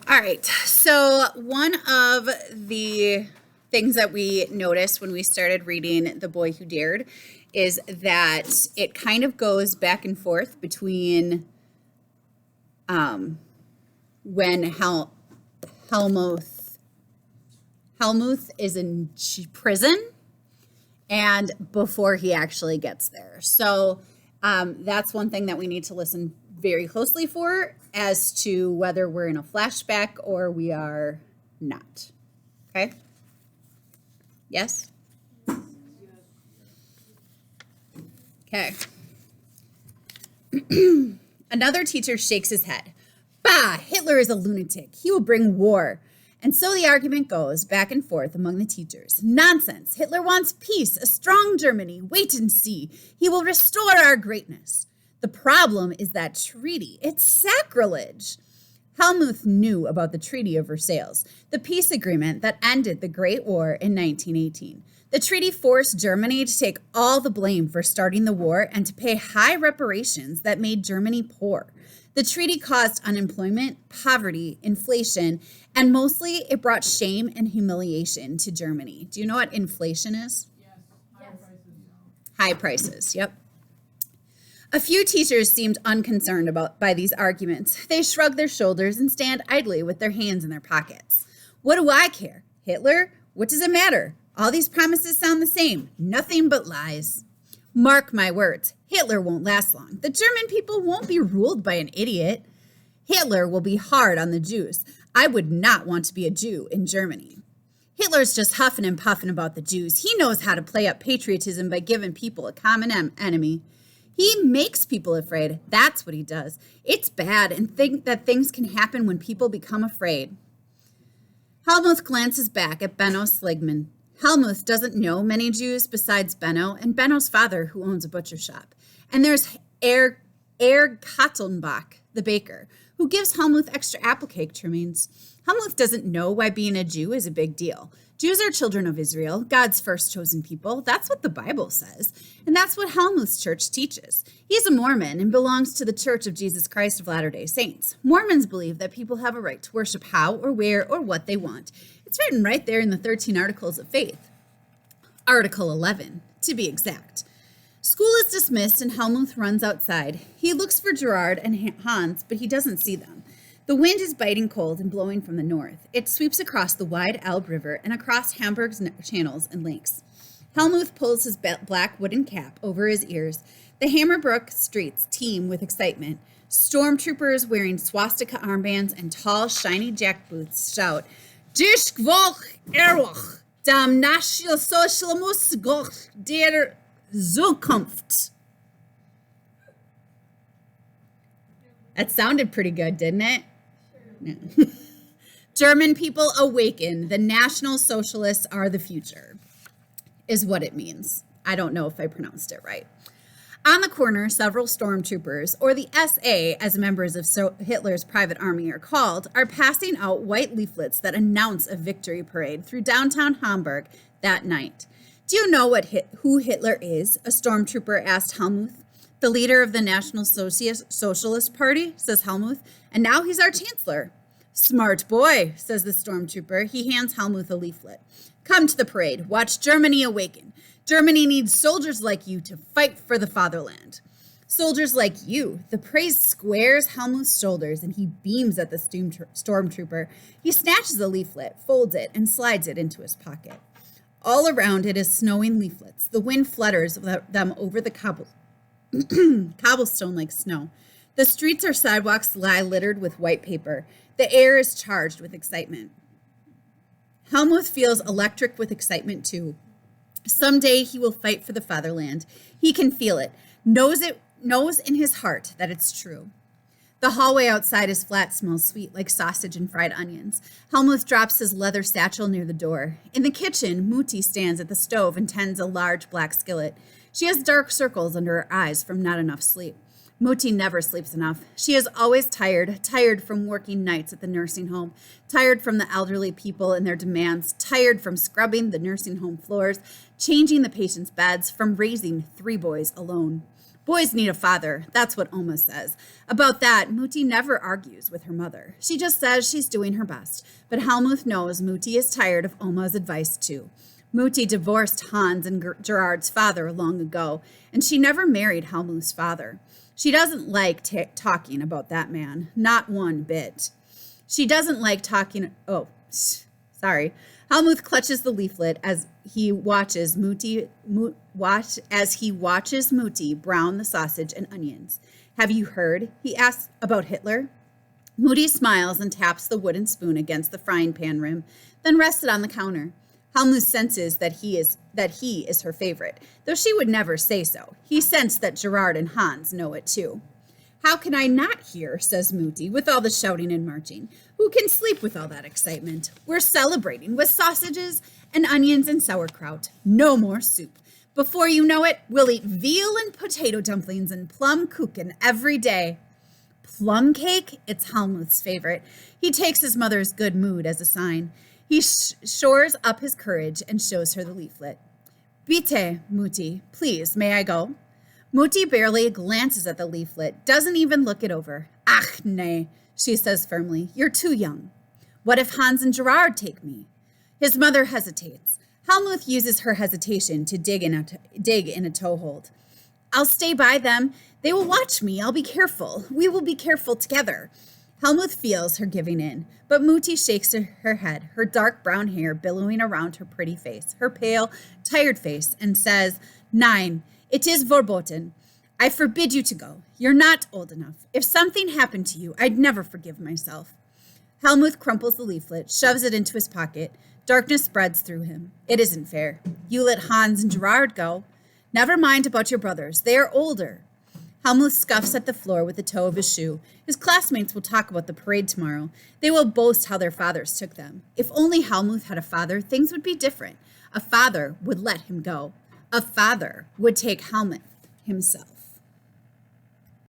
All right. So one of the things that we noticed when we started reading The Boy Who Dared is that it kind of goes back and forth between when Helmuth is in prison and before he actually gets there. So that's one thing that we need to listen very closely for as to whether we're in a flashback or we are not. Okay? Yes? Okay. Another teacher shakes his head. Bah, Hitler is a lunatic. He will bring war. And so the argument goes back and forth among the teachers. Nonsense. Hitler wants peace, a strong Germany. Wait and see. He will restore our greatness. The problem is that treaty. It's sacrilege. Helmuth knew about the Treaty of Versailles, the peace agreement that ended the Great War in 1918. The treaty forced Germany to take all the blame for starting the war and to pay high reparations that made Germany poor. The treaty caused unemployment, poverty, inflation, and mostly it brought shame and humiliation to Germany. Do you know what inflation is? Yes. High prices. High prices, yep. A few teachers seemed unconcerned by these arguments. They shrugged their shoulders and stand idly with their hands in their pockets. What do I care? Hitler? What does it matter? All these promises sound the same. Nothing but lies. Mark my words. Hitler won't last long. The German people won't be ruled by an idiot. Hitler will be hard on the Jews. I would not want to be a Jew in Germany. Hitler's just huffing and puffing about the Jews. He knows how to play up patriotism by giving people a common enemy. He makes people afraid. That's what he does. It's bad and think that things can happen when people become afraid. Helmuth glances back at Benno Sligman. Helmuth doesn't know many Jews besides Benno and Benno's father, who owns a butcher shop. And there's Herr Kattelnbach, the baker, who gives Helmuth extra apple cake trimmings. Helmuth doesn't know why being a Jew is a big deal. Jews are children of Israel, God's first chosen people. That's what the Bible says. And that's what Helmuth's church teaches. He's a Mormon and belongs to the Church of Jesus Christ of Latter-day Saints. Mormons believe that people have a right to worship how or where or what they want. It's written right there in the 13 Articles of Faith. Article 11, to be exact. School is dismissed and Helmuth runs outside. He looks for Gerard and Hans, but he doesn't see them. The wind is biting cold and blowing from the north. It sweeps across the wide Elbe River and across Hamburg's channels and lakes. Helmuth pulls his black wooden cap over his ears. The Hammerbrook streets teem with excitement. Stormtroopers wearing swastika armbands and tall, shiny jackboots shout, "Dich Woch Erloch, dem Nationalsozialismus Gott der Zukunft." That sounded pretty good, didn't it? No. German people awaken. The National Socialists are the future, is what it means. I don't know if I pronounced it right. On the corner, several stormtroopers, or the SA, as members of Hitler's private army are called, are passing out white leaflets that announce a victory parade through downtown Hamburg that night. Do you know who Hitler is? A stormtrooper asked Helmuth. The leader of the National Socialist Party, says Helmuth, and now he's our chancellor. Smart boy, says the stormtrooper. He hands Helmuth a leaflet. Come to the parade. Watch Germany awaken. Germany needs soldiers like you to fight for the fatherland. Soldiers like you. The praise squares Helmuth's shoulders, and he beams at the stormtrooper. He snatches the leaflet, folds it, and slides it into his pocket. All around it is snowing leaflets. The wind flutters them over the cobblestone like snow. The streets or sidewalks lie littered with white paper. The air is charged with excitement. Helmuth feels electric with excitement too. Someday he will fight for the fatherland. He can feel it, knows in his heart that it's true. The hallway outside his flat smells sweet like sausage and fried onions. Helmuth drops his leather satchel near the door. In the kitchen, Mutti stands at the stove and tends a large black skillet. She has dark circles under her eyes from not enough sleep. Mutti never sleeps enough. She is always tired from working nights at the nursing home, tired from the elderly people and their demands, tired from scrubbing the nursing home floors, changing the patients' beds, from raising 3 boys alone. Boys need a father, that's what Oma says. About that, Muti never argues with her mother. She just says she's doing her best. But Helmuth knows Muti is tired of Oma's advice too. Muti divorced Hans and Gerard's father long ago, and she never married Helmuth's father. She doesn't like talking about that man, not one bit. She doesn't like talking. Oh, sorry. Helmuth clutches the leaflet as he watches Muti brown the sausage and onions. Have you heard, he asks, about Hitler? Muti smiles and taps the wooden spoon against the frying pan rim, then rests it on the counter. Helmuth senses that he is her favorite, though she would never say so. He sensed that Gerard and Hans know it too. How can I not hear, says Muti, with all the shouting and marching. Who can sleep with all that excitement? We're celebrating with sausages and onions and sauerkraut. No more soup. Before you know it, we'll eat veal and potato dumplings and plum kuchen every day. Plum cake? It's Helmuth's favorite. He takes his mother's good mood as a sign. He shores up his courage and shows her the leaflet. Bitte, Muti, please, may I go? Muti barely glances at the leaflet, doesn't even look it over. Ach, nee, she says firmly. You're too young. What if Hans and Gerard take me? His mother hesitates. Helmuth uses her hesitation to dig in a toehold. I'll stay by them. They will watch me. I'll be careful. We will be careful together. Helmuth feels her giving in, but Muti shakes her head, her dark brown hair billowing around her pretty face, her pale, tired face, and says, Nein, it is verboten. I forbid you to go. You're not old enough. If something happened to you, I'd never forgive myself. Helmuth crumples the leaflet, shoves it into his pocket. Darkness spreads through him. It isn't fair. You let Hans and Gerard go. Never mind about your brothers. They are older. Helmuth scuffs at the floor with the toe of his shoe. His classmates will talk about the parade tomorrow. They will boast how their fathers took them. If only Helmuth had a father, things would be different. A father would let him go. A father would take Helmuth himself.